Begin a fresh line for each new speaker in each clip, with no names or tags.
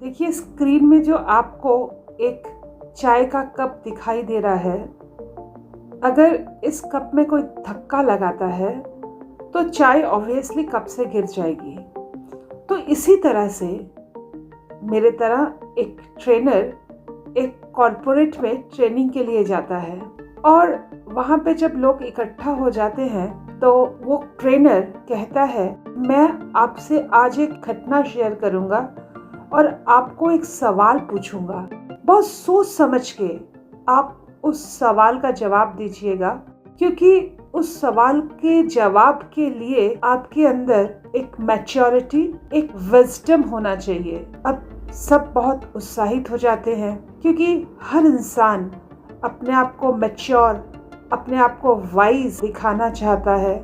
देखिए, स्क्रीन में जो आपको एक चाय का कप दिखाई दे रहा है, अगर इस कप में कोई धक्का लगाता है तो चाय ऑब्वियसली कप से गिर जाएगी। तो इसी तरह से मेरे तरह एक ट्रेनर एक कॉरपोरेट में ट्रेनिंग के लिए जाता है और वहाँ पे जब लोग इकट्ठा हो जाते हैं तो वो ट्रेनर कहता है, मैं आपसे आज एक घटना शेयर करूँगा और आपको एक सवाल पूछूंगा। बहुत सोच समझ के आप उस सवाल का जवाब दीजिएगा, क्योंकि उस सवाल के जवाब के लिए आपके अंदर एक मैच्योरिटी, एक विजडम होना चाहिए। अब सब बहुत उत्साहित हो जाते हैं क्योंकि हर इंसान अपने आप को मैच्योर, अपने आप को वाइज दिखाना चाहता है।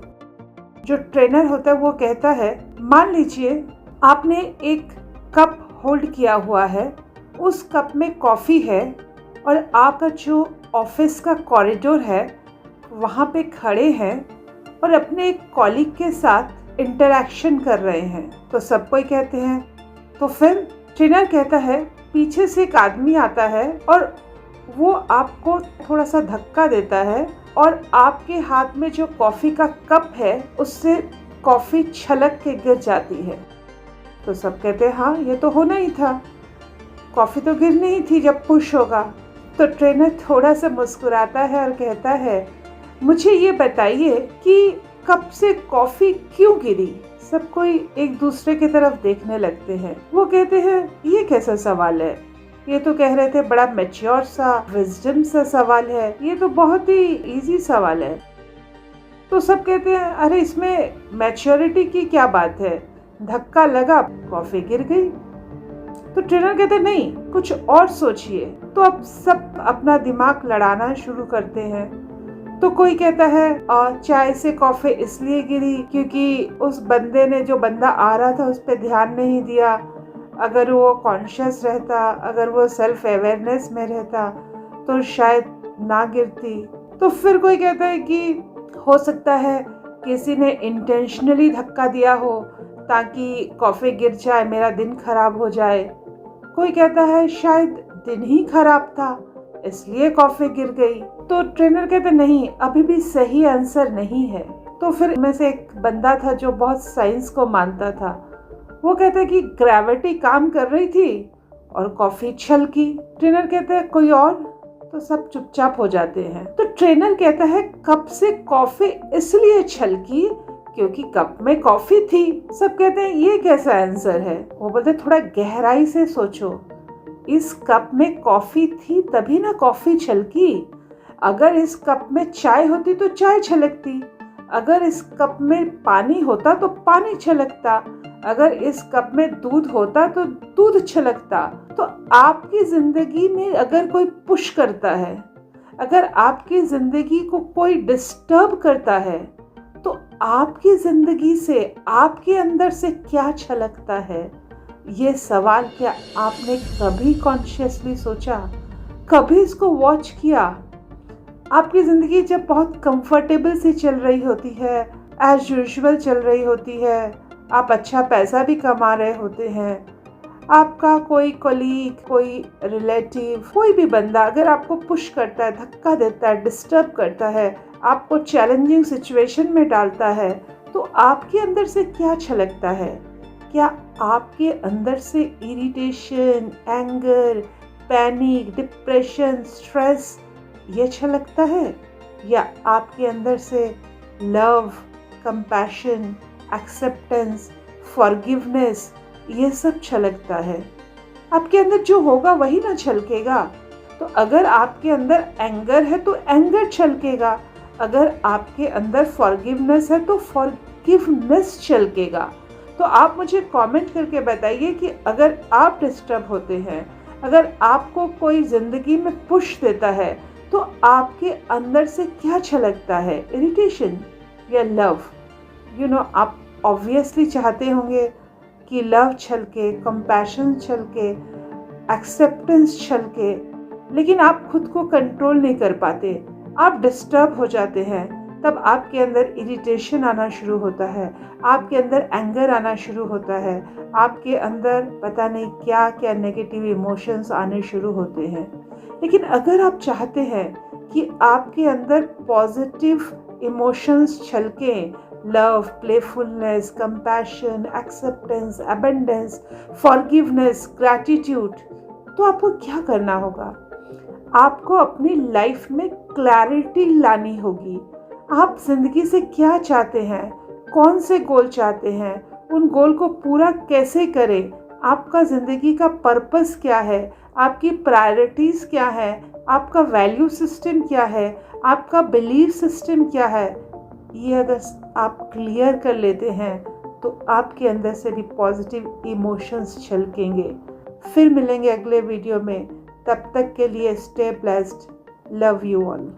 जो ट्रेनर होता है वो कहता है, मान लीजिए आपने एक कप होल्ड किया हुआ है, उस कप में कॉफ़ी है और आपका जो ऑफिस का कॉरिडोर है वहाँ पे खड़े हैं और अपने एक कॉलीग के साथ इंटरैक्शन कर रहे हैं। तो सब कोई कहते हैं। तो फिर ट्रेनर कहता है, पीछे से एक आदमी आता है और वो आपको थोड़ा सा धक्का देता है और आपके हाथ में जो कॉफ़ी का कप है उससे कॉफ़ी छलक के गिर जाती है। तो सब कहते हैं, हाँ ये तो होना ही था, कॉफ़ी तो गिरनी ही थी जब पुश होगा। तो ट्रेनर थोड़ा सा मुस्कुराता है और कहता है, मुझे ये बताइए कि कप से कॉफ़ी क्यों गिरी। सब कोई एक दूसरे की तरफ देखने लगते हैं। वो कहते हैं, ये कैसा सवाल है, ये तो कह रहे थे बड़ा मैच्योर सा, विजडम सा सवाल है, ये तो बहुत ही इजी सवाल है। तो सब कहते हैं, अरे इसमें मैच्योरिटी की क्या बात है, धक्का लगा, कॉफी गिर गई। तो ट्रेनर कहते नहीं, कुछ और सोचिए। तो अब सब अपना दिमाग लड़ाना शुरू करते हैं। तो कोई कहता है, चाय से कॉफी इसलिए गिरी क्योंकि उस बंदे ने, जो बंदा आ रहा था, उस पर ध्यान नहीं दिया। अगर वो कॉन्शियस रहता, अगर वो सेल्फ अवेयरनेस में रहता तो शायद ना गिरती। तो फिर कोई कहता है कि हो सकता है किसी ने इंटेंशनली धक्का दिया हो ताकि कॉफ़ी गिर जाए, मेरा दिन खराब हो जाए। कोई कहता है शायद दिन ही खराब था इसलिए कॉफ़ी गिर गई। तो ट्रेनर कहते नहीं, अभी भी सही आंसर नहीं है। तो फिर में से एक बंदा था जो बहुत साइंस को मानता था। वो कहता है कि ग्रेविटी काम कर रही थी और कॉफ़ी छलकी। ट्रेनर कहता है कोई और। तो सब चुपचाप हो जाते हैं। तो ट्रेनर कहता है, कप से कॉफ़ी इसलिए छलकी क्योंकि कप में कॉफ़ी थी। सब कहते हैं ये कैसा आंसर है। वो बोलते थोड़ा गहराई से सोचो, इस कप में कॉफ़ी थी तभी ना कॉफ़ी छलकी। अगर इस कप में चाय होती तो चाय छलकती, अगर इस कप में पानी होता तो पानी छलकता, अगर इस कप में दूध होता तो दूध छलकता। तो आपकी जिंदगी में अगर कोई पुश करता है, अगर आपकी जिंदगी को कोई डिस्टर्ब करता है, तो आपकी जिंदगी से, आपके अंदर से क्या छलकता है। ये सवाल क्या आपने कभी कॉन्शियसली सोचा, कभी इसको वॉच किया। आपकी ज़िंदगी जब बहुत कंफर्टेबल सी चल रही होती है, एज यूजुअल चल रही होती है, आप अच्छा पैसा भी कमा रहे होते हैं, आपका कोई कोलीग, कोई रिलेटिव, कोई भी बंदा अगर आपको पुश करता है, धक्का देता है, डिस्टर्ब करता है, आपको चैलेंजिंग सिचुएशन में डालता है, तो आपके अंदर से क्या छलकता है। क्या आपके अंदर से irritation, anger, panic, depression, stress ये छलकता है, या आपके अंदर से लव, कंपैशन, एक्सेप्टेंस, फॉरगिवनेस ये सब छलकता है। आपके अंदर जो होगा वही ना छलकेगा। तो अगर आपके अंदर एंगर है तो एंगर छलकेगा, अगर आपके अंदर फॉरगिवनेस है तो फॉरगिवनेस छलकेगा। तो आप मुझे कमेंट करके बताइए कि अगर आप डिस्टर्ब होते हैं, अगर आपको कोई ज़िंदगी में पुश देता है, तो आपके अंदर से क्या छलकता है, इरिटेशन या लव। आप ऑब्वियसली चाहते होंगे कि लव छलके, कंपैशन छलके, एक्सेप्टेंस छलके, लेकिन आप खुद को कंट्रोल नहीं कर पाते, आप डिस्टर्ब हो जाते हैं। तब आपके अंदर इरिटेशन आना शुरू होता है, आपके अंदर एंगर आना शुरू होता है, आपके अंदर पता नहीं क्या क्या नेगेटिव इमोशंस आने शुरू होते हैं। लेकिन अगर आप चाहते हैं कि आपके अंदर पॉजिटिव इमोशंस छलकें, love, playfulness, compassion, acceptance, abundance, forgiveness, gratitude, तो आपको क्या करना होगा? आपको अपनी लाइफ में क्लैरिटी लानी होगी। आप जिंदगी से क्या चाहते हैं, कौन से गोल चाहते हैं, उन गोल को पूरा कैसे करें, आपका ज़िंदगी का पर्पस क्या है, आपकी प्रायोरिटीज़ क्या है, आपका वैल्यू सिस्टम क्या है, आपका बिलीफ सिस्टम क्या है। ये अगर आप क्लियर कर लेते हैं तो आपके अंदर से भी पॉजिटिव इमोशंस छलकेंगे। फिर मिलेंगे अगले वीडियो में, तब तक के लिए stay blessed, love you all.